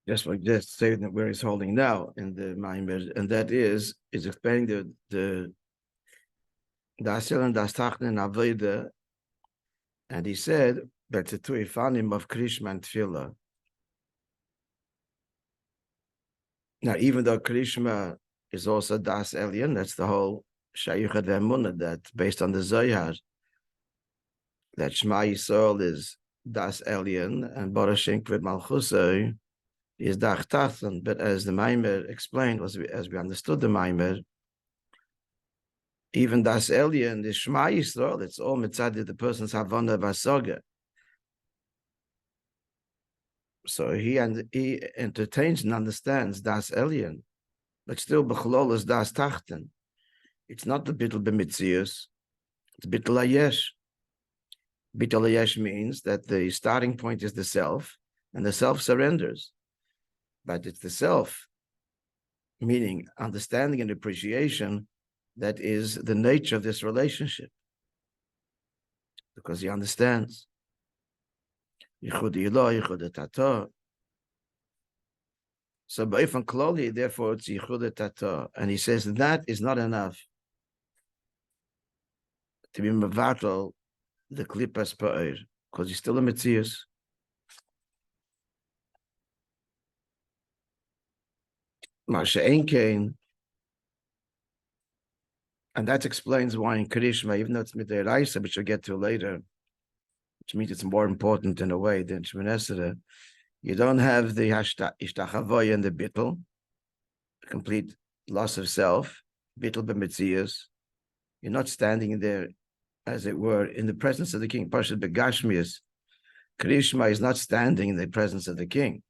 just like just saying that where he's holding now in the Maimer, and that is explaining the Asel and Dastachnen Aveda, and he said that the two Ifanim of Krishma and Tefillah. Now, even though Krishma is also Das Elyon, that's the whole Shayuchat Ve'emunah, that based on the Zohar, that Shema Yisrael is Das Elyon and Baruch Shem Kved Malchusay is Dach Tachton. But as the Maimer explained, as we understood the Maimer, even Das Elyon, the Shema Yisrael, it's all mitzad the person's Havana Vasoga. So he entertains and understands Das Elyon, but still Bechlol is Das Tachten. It's not the Bittul B'Mitzius, it's Bittul Hayesh. Bittul Hayesh means that the starting point is the self, and the self surrenders. But it's the self, meaning understanding and appreciation, that is the nature of this relationship. Because he understands. Yichud Ilah, Yichud Tata. So Ba'ifan Kloli, therefore it's Yichud Tata. And he says that is not enough to be Mavatal the Klippas Pa'ir, because he's still a Metzius. Masha Einkein. And that explains why in Krishma, even though it's Midiraisa, which we'll get to later, which means it's more important in a way than Shemoneh Esrei, you don't have the Ishtachavoy and the Bittul, complete loss of self, Bittul b'Metzius. You're not standing there, as it were, in the presence of the king. Pashat Begashmius. Krishma is not standing in the presence of the king.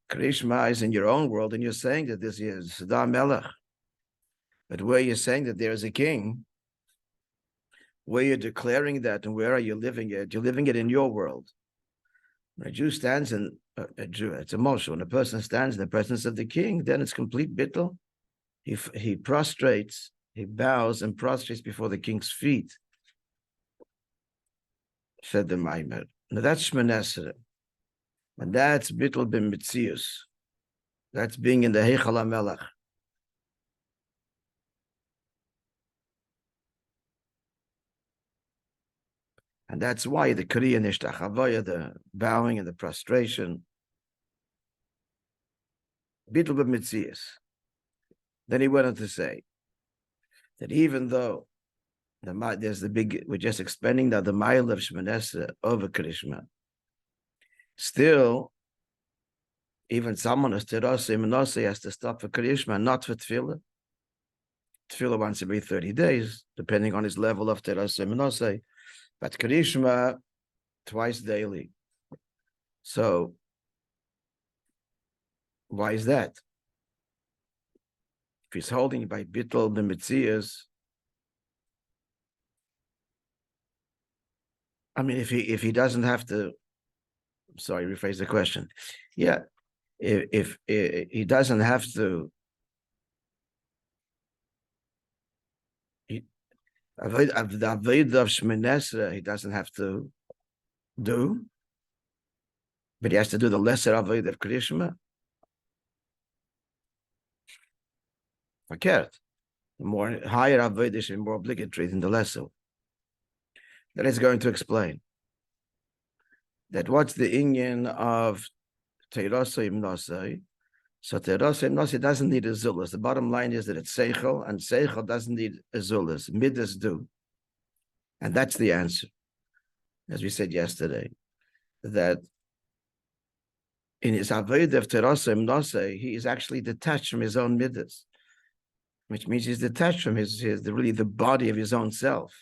Krishma is in your own world, and you're saying that this is Sadar Melech. But where you're saying that there is a king, where you're declaring that, and where are you living it? You're living it in your world. When a Jew stands in a Jew, it's a Moshe. When a person stands in the presence of the king, then it's complete bittul. He prostrates, he bows and prostrates before the king's feet. Said the Maimer. Now that's Shemoneh Esrei. And that's bittul b'Mitzius. That's being in the Heichal HaMelech. And that's why the Kriya Nishtachavaya, the bowing and the prostration, bittul b'Mitzius. Then he went on to say that even though there's the big, we're just expanding now the mile of Shemoneh Esrei over Krishma, still, even someone who's Terasa Imanose has to stop for Krishma, not for Tefillah. Tefillah once every 30 days, depending on his level of Terasa Imanose. But Krishma, twice daily. So, why is that? If he's holding by Bittul the Metzias, I mean, if he doesn't have to, sorry, rephrase the question. Yeah, if he doesn't have to, the Avodah of Shemoneh Esrei, he doesn't have to do, but he has to do the lesser Avodah of Krishma. Fakert. The more higher Avodah is more obligatory than the lesser. That is going to explain that what's the inyan of Teirasa Imnosai. So Teirasa Imnosai doesn't need Azulas. The bottom line is that it's Seichel, and Seichel doesn't need Azulas. Midas do. And that's the answer. As we said yesterday, that in his Avodah of Teirasa Imnosai, he is actually detached from his own Midas, which means he's detached from really the body of his own self.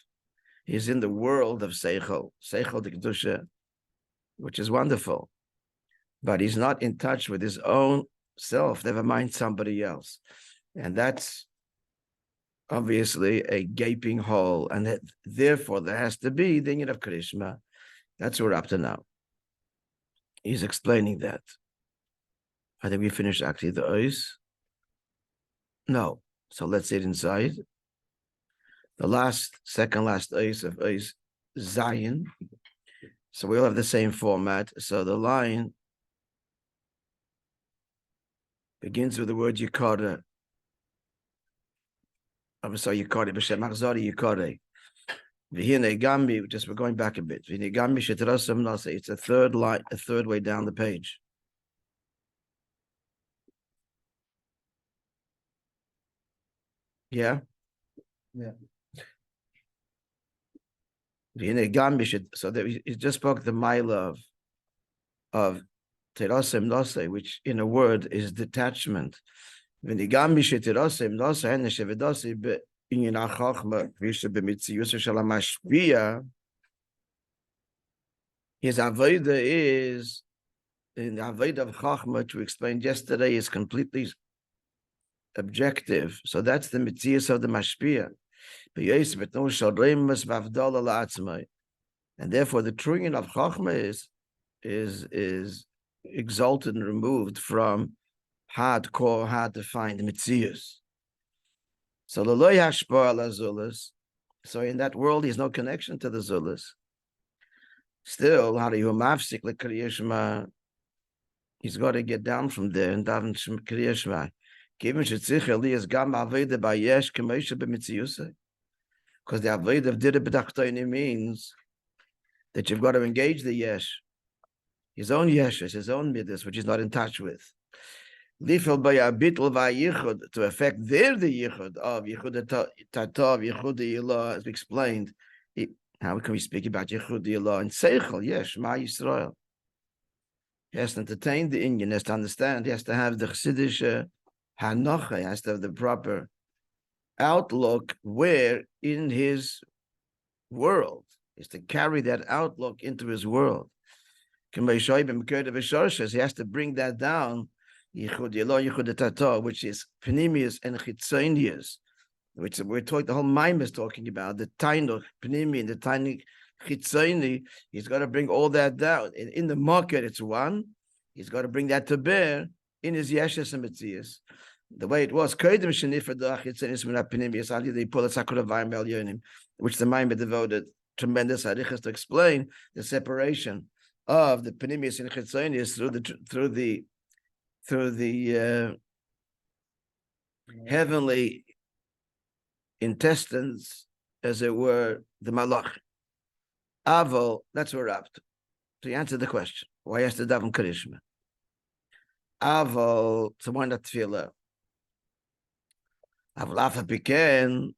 He's in the world of Seichel the Kedusha, which is wonderful. But he's not in touch with his own self, never mind somebody else. And that's obviously a gaping hole. And therefore, there has to be the inyan of Krishma. That's what we're up to now. He's explaining that. I think we finished actually the Ois. No. So let's sit inside. The second last Ois of Ois Zion. So we all have the same format. So the line begins with the word Yikara. I'm sorry, Yikara, B'Shem Achzari Yikare. V'hine Gambi, just we're going back a bit. V'hine Gambi Sheterasam Nase. It's a third line, a third way down the page. Yeah? Yeah. V'hine Gambi, so that he just spoke the mile of Terasam Nase, which in a word is detachment. V'hine Gambi Sheterasam Nase, Hene Shevedasi, in Achachma, Visha B'Mitzius Shalom Mashpia, his avodah is, in the avodah of Chachma, which we explained yesterday, is completely objective. So that's the Mitzius of the Mashpia. And therefore, the true union of Chachma is exalted and removed from hardcore, hard-to-find Mitzius. So l'lo yashpor ala zulus. So in that world, there's no connection to the zulus. Still, how do you mafsik l'kriyah shema? He's got to get down from there and daven kriyah shema. Given shetzich Elias gam avodah bayesh k'moshe b'mitziusay. Because the avodah of dida b'tachtoini means that you've got to engage the yesh, his own yeshes, his own midas, which he's not in touch with. Lifel by a bitl vayichud, to affect there the yichud of yichud tatov, yichud yilah, as we explained. How can we speak about yichud yilah and seichel? Yes, Shema Yisrael. He has to entertain the Indian, he has to understand, he has to have the chassidish hanocha, he has to have the proper outlook where in his world, he has to carry that outlook into his world. He has to bring that down. Yichud Yelo, Yichud Tato, which is Pnimius and Chitzonius, which we're talking, the whole Maimon is talking about, the tiny Pnimi and the tiny Chitzoni. He's got to bring all that down. In the market, it's one. He's got to bring that to bear in his Yeshes and Metzias. The way it was, which the Maimon devoted tremendous arichas to explain the separation of the Pnimius and Chitzonius through the heavenly intestines, as it were, the malach. Aval, that's where we're up to. So you answer the question. Why has to daven karishma? Aval, to one that tefillah. Aval afa piken,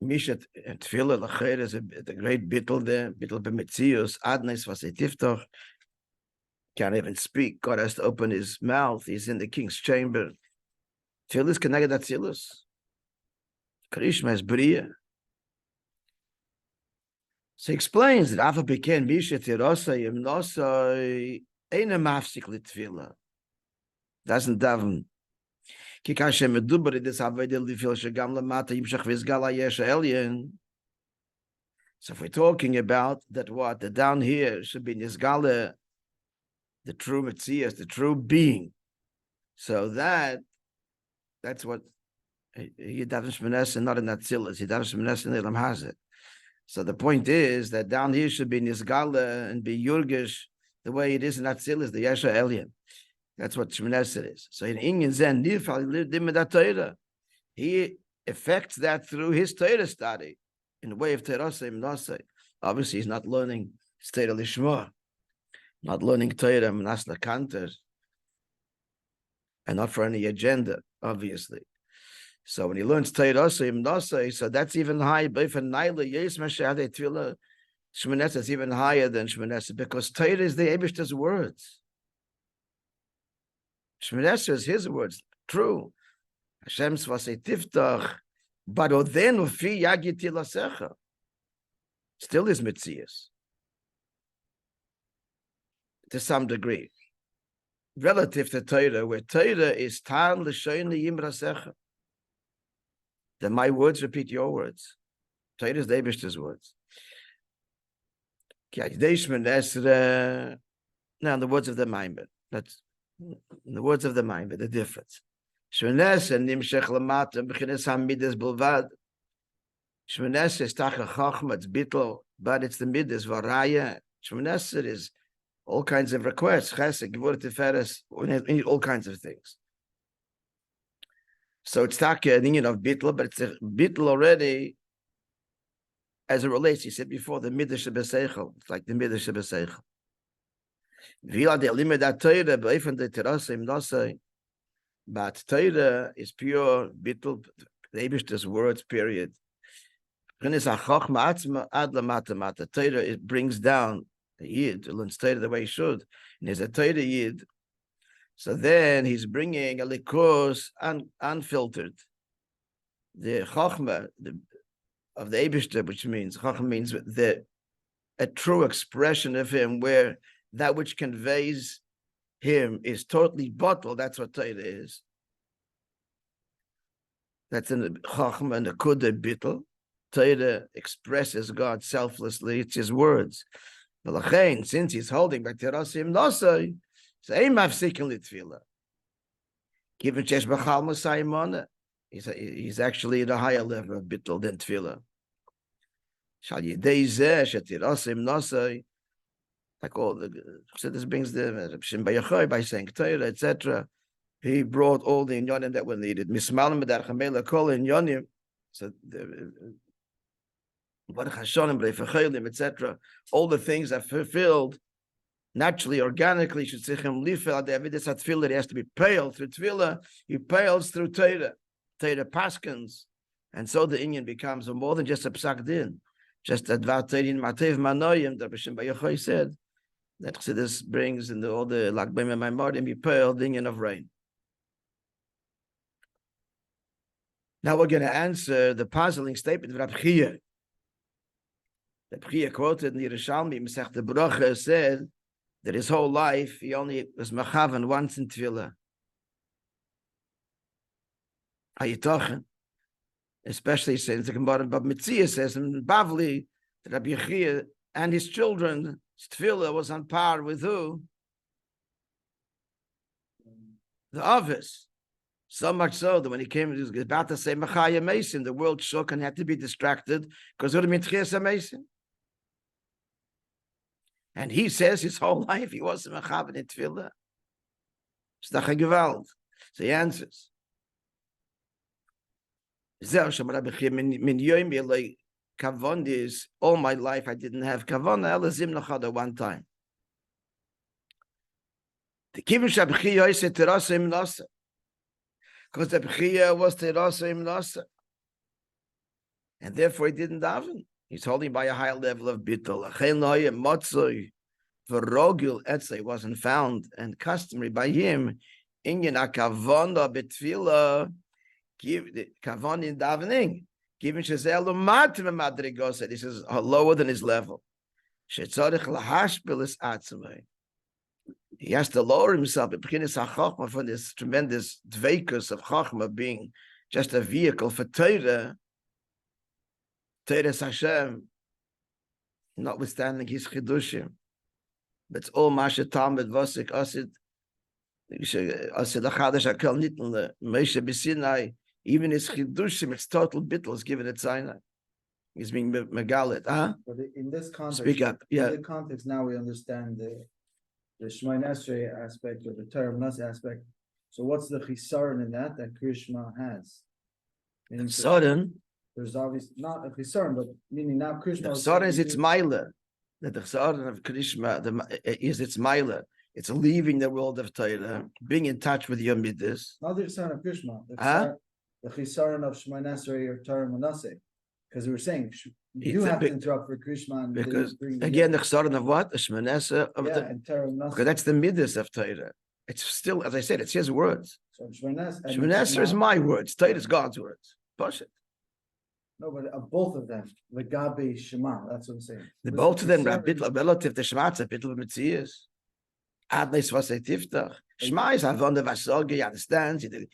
mishat tefillah lacher is a great bittel there, bittel b'metzius, adnes vasetiftach. Can't even speak. God has to open his mouth. He's in the king's chamber. Tefillah connected that Atzilus. Karishma is Bria. So he explains that Afa Beken Misha Tirasa Yimnosa Eina Mafsik Litfila. Doesn't daven. Kikashe Medubari this Aveda Lifil Shagam Lamata Yimshach Vizgala Yesha Elien. So if we're talking about that, what the down here should be Nizgala, the true Metzias, the true being. So that's what he davens Shmonesa, not in Atzilus. He davens Shmonesa in Elam Hazet. So the point is that down here should be Nizgala and be Yurgish the way it is in Atzilus, the Yesha Elyon. That's what Shmonesa is. So in Inyan Zen Nifal, he affects that through his Torah study in the way of Terasa Imnasa. Obviously, he's not learning Torah Lishma, not learning Torah Mnasla Kanter, and not for any agenda, obviously. So when he learns Torah, so that's even higher. Shmonesa is even higher than Shmonesa because Torah is the Eibishter's words. Shmonesa is his words. True. Hashem's vasei tiftach, but then ufi yagit tilasecha. Still is mitzias to some degree, relative to Torah, where Torah is tan l'shoyni yimrasecha. Then my words repeat your words. Torah is the Eibishter's words. Now, in the words of the Maimon, that's in the words of the Maimon, the difference. Shmonesa nimshech lamata b'chines hamidas b'lvad. Shmonesa is tacha chachma, it's bittel, but it's the midas varaya. Shmonesa is all kinds of requests, chesed, gevurah, tiferes, we need all kinds of things. So it's not an union of bittul, but it's a bittul already as it relates. He said before, the midah shebeseichel. It's like the midah shebeseichel. But Torah is pure bittul, the Eibishter's words, period. Torah, it brings down the Yid, to learn Torah the way he should. And there's a Torah Yid. So then he's bringing a likus unfiltered. The Chochmah of the Eibishter, which means, Chochmah means a true expression of him, where that which conveys him is totally bottled. That's what Torah is. That's in the Chochmah and the Kudah Bittel. Torah expresses God selflessly. It's his words. Since he's holding back Terasim Nosai, he's actually at a higher level of Bittel than Tefillah. Like all the Chassidus brings the Shem Bayachai by saying Torah, etc. He brought all the inyanim that were needed. Mismalim b'dar chamela kol inyanim. So etc. All the things that fulfilled naturally, organically, should say him lifel the evidence at tefillah. It has to be pale through tefillah. He pales through Torah. Torah paskins, and so the inyan becomes more than just a psak din. Just that v'ateirin matev manoyim. The Shem Bayachai said that Chassidus brings in all the lakbeim and maimarim be pale the inyan of rain. Now we're going to answer the puzzling statement of Rabbi. Rabbi quoted in the Yerushalmi, Masech the Bracha, said that his whole life he only was machavan once in tefillah. ha't'chk, especially since the Gemara Bab Metzia says in Bavli that Rabbi Yechia and his children, tefillah was on par with who? The Avos. So much so that when he came, he was about to say Machaya Mason, the world shook and had to be distracted because of the Mitchias Mason. And he says his whole life he wasn't Mechavan in Tefillah. So he answers. Kavon is all my life I didn't have Kavon, Elazim Nachada one time. The Kivin Shabchiyah said Terasim Nasa. Because the Bechiyah was Terasim Nasa. And therefore he didn't daven. He's holding by a high level of bittul. Verogil etzei wasn't found and customary by him. Inyan akavona betfila, give the kavon in davening. Given shezelu matim madrigosa. This is lower than his level. Shetzarich lahashbilis atzmei. He has to lower himself from this tremendous dveikus of Chachma being just a vehicle for Torah. Torah's Hashem, notwithstanding his chidushim. But it's all Masha Talmud Vosik Asid Achadash Akel Nitn Moishe B'Sinai. Even his chidushim, it's total bittul is given at Sinai. He's being megalit. But in this context, speak up. Yeah. In the context now we understand the Shemay Nesrei aspect or the term Nas aspect. So what's the chisaron in that Krishma has? Chisaron. There's obviously not a chisaron, but meaning now Krishma. The chisaron is its milah. The chisaron of Krishma is its milah. It's leaving the world of Torah, being in touch with your midas. Not the chisaron of Krishma. The chisaron of Shemay Nesrei or Torah Manasseh. Because we were saying you have to interrupt for Krishma. Because again, the chisaron of what? The Shmanasa of because that's the midas of Torah. It's still, as I said, it's his words. So Shmanasa is my words. Torah is God's words. Push it. No, but both of them, the Gabi Shema. That's what I'm saying. The both of them, relative to Shema, it's a bit of Metzias. Adnes was a tiftach. Shema is Avon the Vasogi. He understands. The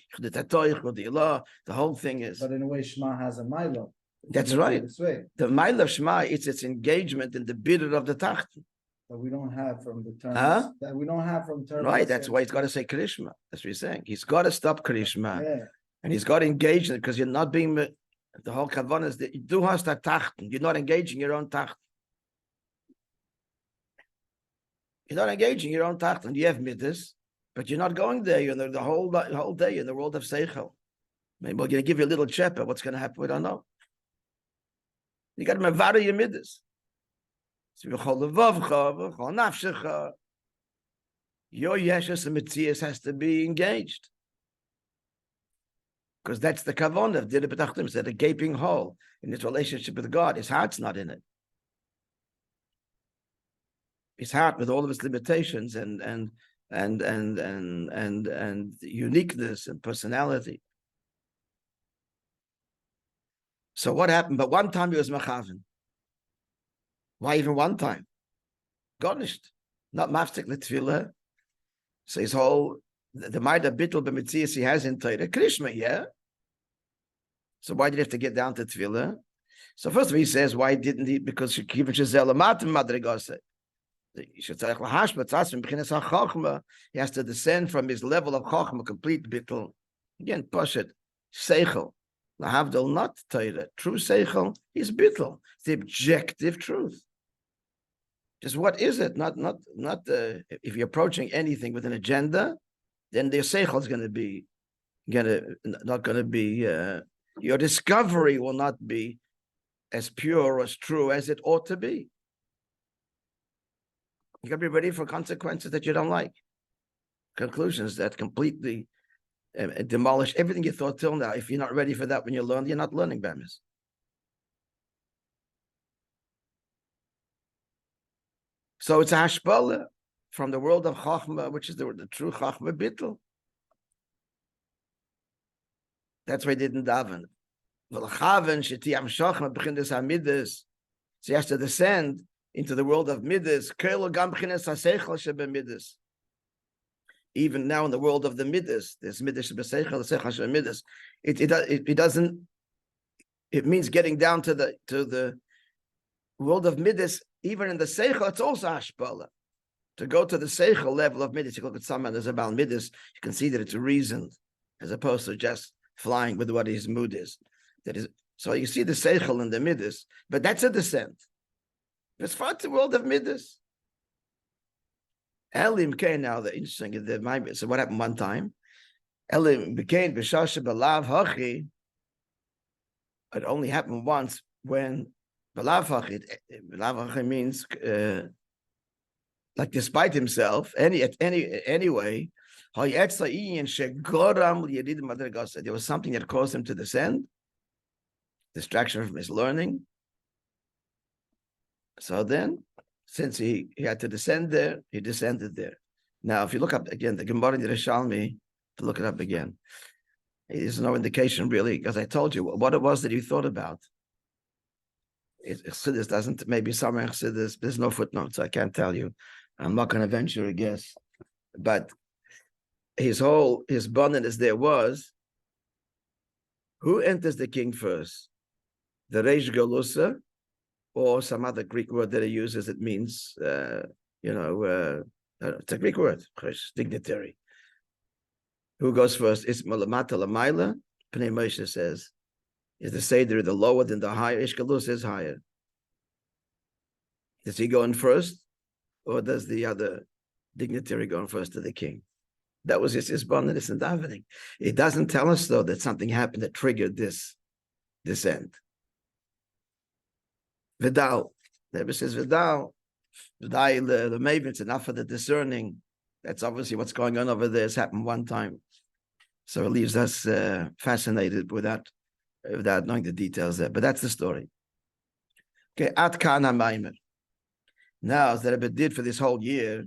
whole thing is. But in a way, Shema has a milo. That's right. The mile of Shema is its engagement in the bidder of the tacht. That we don't have from the terms. That we don't have from terms. Right. That's why he's got to say Krishma. That's what he's saying. He's got to stop Krishma. Yeah. And he's got to engage in it because you're not being. The whole kavanah is that you do have that tacht. You're not engaging your own tacht. You're not engaging your own tachton. You have midas, but you're not going there. You're the whole day in the world of seichel. Maybe we're going to give you a little chepa. What's going to happen? We don't know. You got to mevada your midas. So your yeshus and mitzias has to be engaged, because that's the kavon of Dira B'tachtim. Said a gaping hole in his relationship with God. His heart's not in it. His heart, with all of its limitations and uniqueness and personality. So what happened? But one time he was machaven. Why even one time? Garnished, not mafsek l'tfilah. So his whole the Maida bittul b'mitzias he has in Torah Krishma, yeah. So why did he have to get down to tefillah? So first of all, he says, why didn't he? Because he has to descend from his level of chokhmah, complete bittul. Again, pashat seichel. Lahavdol, not Torah. True seichel is bittul. It's the objective truth. Just what is it? Not if you're approaching anything with an agenda, then the seichel is going to be not going to be. Your discovery will not be as pure, as true as it ought to be. You got to be ready for consequences that you don't like, conclusions that completely demolish everything you thought till now. If you're not ready for that when you learn, you're not learning, Bemis. So it's a hashpala from the world of Chachma, which is the true Chachma bittul. That's why he didn't daven. So he has to descend into the world of midas. Even now in the world of the midas, there's midas midas. It doesn't. It means getting down to the world of midas. Even in the seichel, it's also hashpala. To go to the seichel level of midas, you look at someone as about midas, you can see that it's reasoned as opposed to just flying with what his mood is. That is, so you see the seichel in the midas, but that's a descent. It's far to the world of midas. Elim came now. The interesting is that so what happened one time? Elim became b'shasha b'lav hachi. It only happened once when b'lav hachi. B'lav hachi means like despite himself. Anyway. There was something that caused him to descend, distraction from his learning. So then, since he had to descend there, he descended there. Now, if you look up again, the Gemara in the Rishalmi, to look it up again, there's no indication really, because I told you what it was that he thought about. Chassidus doesn't, maybe somewhere in Chassidus, there's no footnotes, I can't tell you. I'm not going to venture a guess. But his bonus there was, who enters the king first? The Reish Galusa, or some other Greek word that he uses, it means, it's a Greek word, dignitary. Who goes first? It's Malamata Lamaila. Pnei Moishe says, is the Seder the lower than the higher? Reish Galusa is higher. Does he go in first, or does the other dignitary go in first to the king? That was his bonus and davening. It doesn't tell us though that something happened that triggered this descent. Vidal, Rebbe says Vidal, the Maven's enough for the discerning. That's obviously what's going on over there. It's happened one time, so it leaves us fascinated without knowing the details there. But that's the story. Okay, At Kana Maimer. Now, as the Rebbe did for this whole year,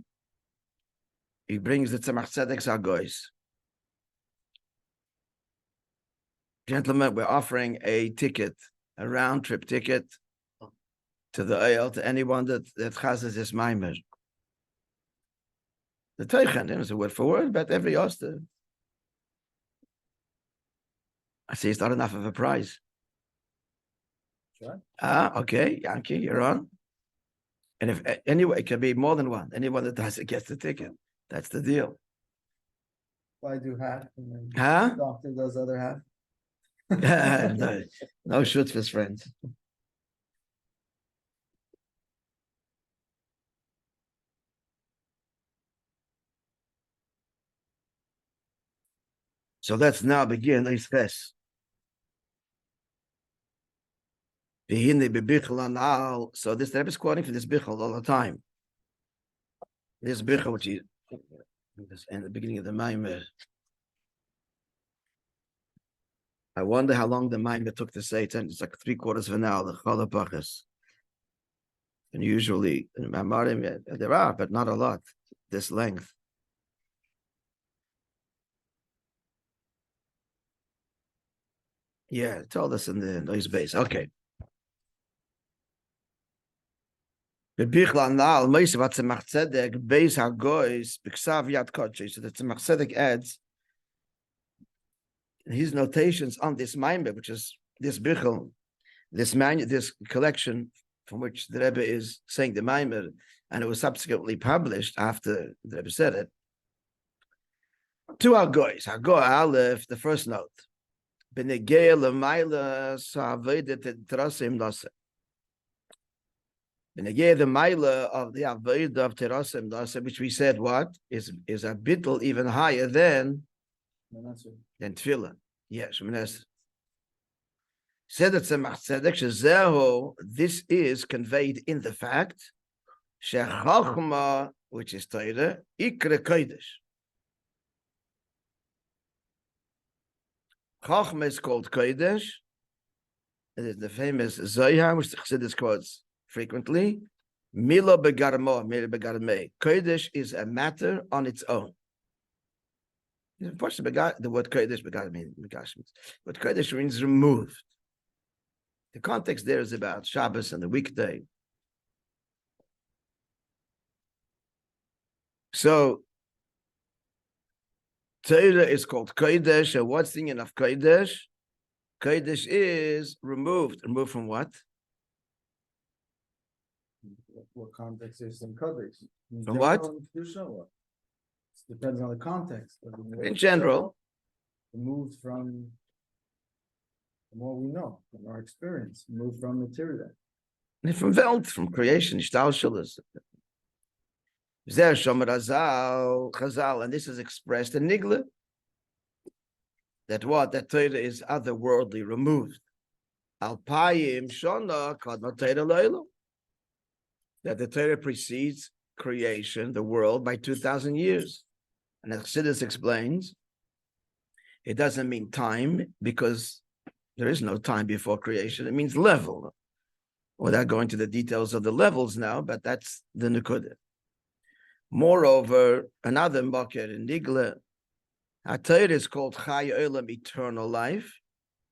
he brings the Tzemach Tzedek's Agois. Gentlemen, we're offering a ticket, a round-trip ticket to the Eyal, to anyone that chazes his maimer. The Teichen, it's a word for word, but every oster. I see it's not enough of a prize. Sure. Okay, Yankee, you're on. And if anyway, it can be more than one. Anyone that does it gets the ticket. That's the deal. Why do half? And then Huh? the doctor does other half. No shoots for his friends. So let's now begin Eisches. So this Rebbe is quoting from this Bichel all the time. This Bichel, which is in the beginning of the Maimah. I wonder how long the Maimah took to say it. It's like 3/4 of an hour, the Chalapachas. And usually, in Mamarim, there are, but not a lot, this length. Yeah, it told us in the noise base. Okay. So the Tzemach Tzedek adds his notations on this Maimah, which is this Bichel, this collection from which the Rebbe is saying the Maimah, and it was subsequently published after the Rebbe said it. Two Hagoyis. Hagoy Aleph, the first note. Benegei l'mayla sa'avodet terasim nasa. Benegei the Maila of the Avodah of terasim nasa, which we said what is a bittul even higher than tefillah. Yes, said that Tzemach Tzedek shezehu. This is conveyed in the fact shechachma, which is Torah, ikre kodesh. Chachma is called kodesh. It is the famous Zohar, which the Chassidus quotes frequently. Mila begarmo, mila begarmei. Kodesh is a matter on its own. The word kodesh begarmei, but kodesh means removed. The context there is about Shabbos and the weekday. So Torah is called kodesh, and what's the meaning of kodesh? Kodesh is removed. Removed from what? What context is in kodesh? From what? Depends on the context. In general, removed from what we know, from our experience, removed from material. From Welt, from creation, Chazal, and this is expressed in Nigla. That what? That Torah is otherworldly, removed. Alpayim shona kadma Torah leilo. That the Torah precedes creation, the world, by 2,000 years. And as Chassidus explains, it doesn't mean time because there is no time before creation. It means level. Without going to the details of the levels now, but that's the Nekudah. Moreover, another Makir in Nigla, HaTorah is called Chai Olam, eternal life,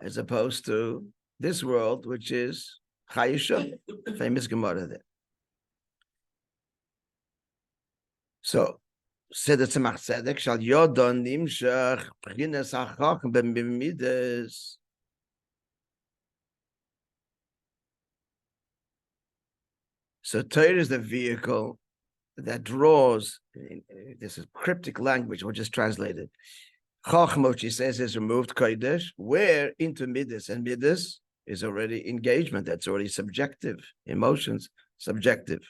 as opposed to this world, which is Chai Yishon, famous Gemara there. So, said the Tzemach Tzedek, Shal Yodon Nimshach B'chines HaChach B'Midas. So Torah is the vehicle that draws, this is cryptic language, which is translated. Chachma, which he says is removed kodesh, where into midas, and midas is already engagement, that's already subjective, emotions, subjective.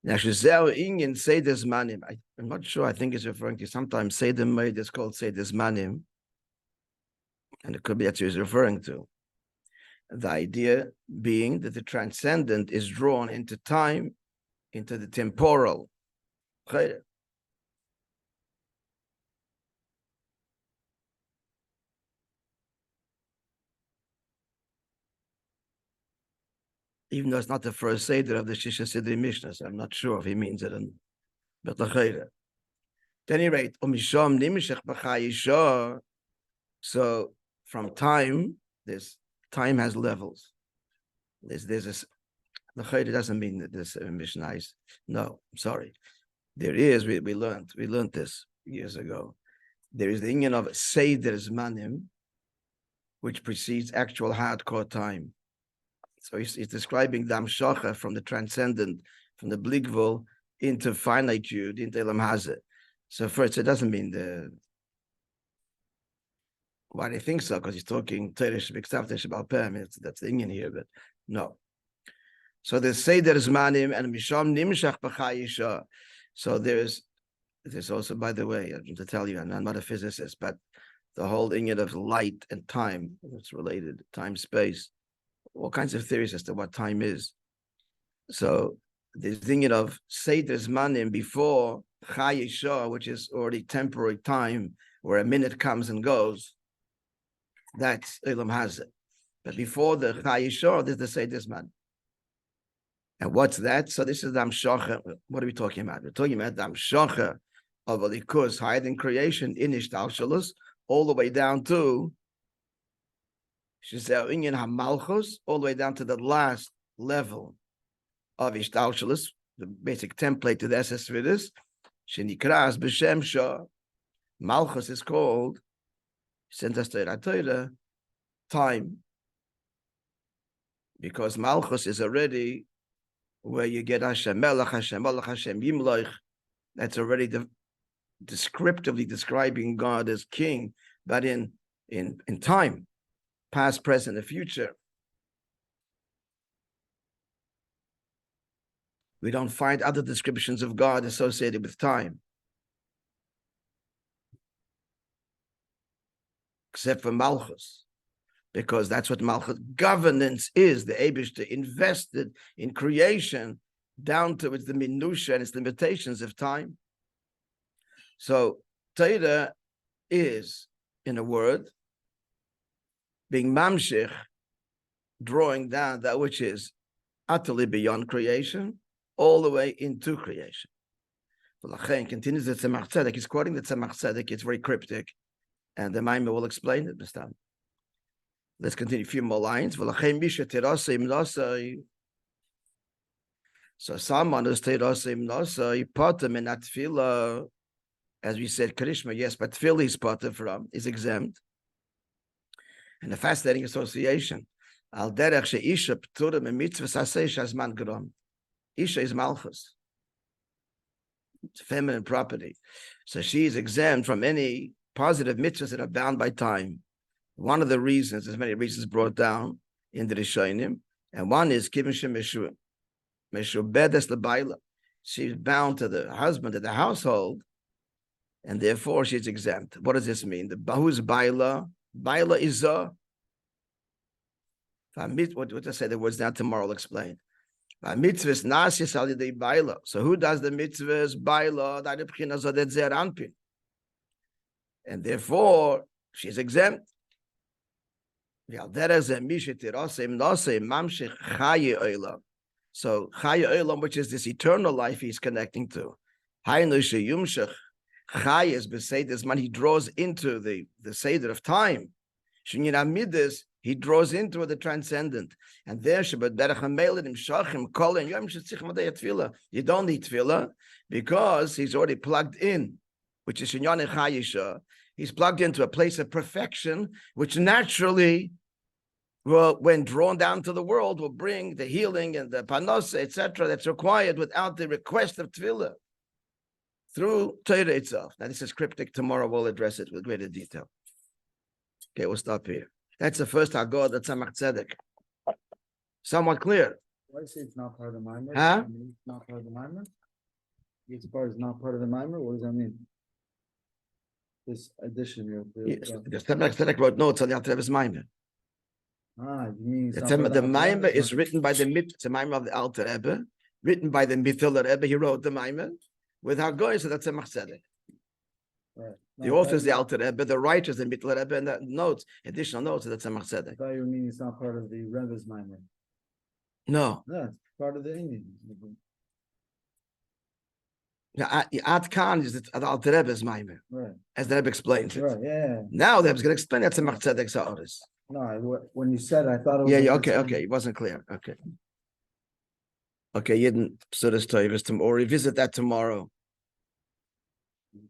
Now, Shizeo Inyan Seides Manim, I'm not sure, I think it's referring to sometimes Seidim Maid is called Seides Manim, and it could be that's what he's referring to. The idea being that the transcendent is drawn into time, into the temporal. Even though it's not the first Seder of the Shisha Sidri Mishnah, so I'm not sure if he means it. But at any rate, so from time, this time has levels. There's this. The Chayda doesn't mean that this Mishnah is. No, I'm sorry. There is. We learned this years ago. There is the inyan of Seder Zmanim, which precedes actual hardcore time. So he's describing the Amshacha from the transcendent, from the Bligvul into finitude, into Elam Hazeh. So first, it doesn't mean the. Why do you think so? Because he's talking Teresh B'Ksav Teresh B'Alpeh. That's the inyan here, but no. So there's Seder Zmanim and Misham Nimshach B'Chayisha. So there's there's also, by the way, to tell you, I'm not a physicist, but the whole inyan of light and time, it's related, time, space, all kinds of theories as to what time is. So this inyan of Seder Zmanim before Chai Yishah, which is already temporary time, where a minute comes and goes, that's Ilam Hazeh. But before the Chai Yishah, there's the Seder Zman. And what's that? So this is the Amshocha. What are we talking about? We're talking about the Amshocha of a likus higher than creation in Ishtalshalus, all the way down to Shizeh Inyan HaMalchus, all the way down to the last level of Ishtalshalus, the basic template to the Esses Vidus, Shenikras B'Shem Shah. Malchus is called, sent us to time, because Malchus is already where you get Hashem Melech, Hashem Malach, Hashem Yimloich. That's already descriptively describing God as king, but in time, past, present, and future. We don't find other descriptions of God associated with time, except for Malchus, because that's what Malchus governance is. The Eibishter invested in creation down to the minutiae and its limitations of time. So Torah is, in a word, being mamshich, drawing down that which is utterly beyond creation, all the way into creation. V'lachein continues the Tzemach Tzedek. He's quoting the Tzemach Tzedek. It's very cryptic, and the Maimah will explain it this time. Let's continue a few more lines. V'lachein misha terasei imnosei. So someone who's terasei imnosei potem in atfila, as we said, Krishma, yes, but tefillah is potem from, is exempt. And a fascinating association. Al derech she'isha p'tura mitzvah sasei shazman grom. Isha is Malchus. It's feminine property. So she is exempt from any positive mitzvahs that are bound by time. One of the reasons, there's many reasons brought down in the Rishonim, and one is Kivin Shemeshu. Meshu Bedes Lebaila. She's bound to the husband of the household, and therefore she's exempt. What does this mean? Who's Baila? Baila is what I say the words now tomorrow I'll explain. Mitzvahs nasis al yedei baila. So who does the mitzvahs baila? And therefore she's exempt. So Chaya Olam, which is this eternal life he's connecting to. Chaya is beseder man. He draws into the seder of time. He draws into the transcendent. And there, you don't need tefillah because he's already plugged in, which is Shinyan Chayisha. He's plugged into a place of perfection, which naturally, well, when drawn down to the world, will bring the healing and the panos, etc., that's required without the request of tefillah through Torah itself. Now, this is cryptic. Tomorrow we'll address it with greater detail. Okay, we'll stop here. That's the first Haggadah, that's Tzemach Tzedek. Somewhat clear. Why say it's not part of the Maamar? Huh? It's not part of the Maamar? Each part is not part of the Maamar? What does that mean? This addition here. Yes, the Tzemach Tzedek wrote notes on the Alter Rebbe's Maamar. You mean The Maamar is written by the Maamar of the Alter Rebbe, written by the Mithila Rebbe. He wrote the Maamar with Haggadah, so that's Tzemach Tzedek. Right. The author is the Alter Rebbe, the writer is the Mithila Rebbe, and the notes, additional notes, that's Tzemach Tzedek. I thought you mean it's not part of the Rebbe's Maamar. No. No, it's part of the Indian. Khan is the Alter Rebbe's Maamar, Right. as the Rebbe explains it. Right, yeah. Now the Rebbe's going to explain that Tzemach Tzedek's Ha'oris. No, when you said, I thought it was. Yeah, okay, it wasn't clear. Okay, Yidden Psudas Toivus, or revisit that tomorrow.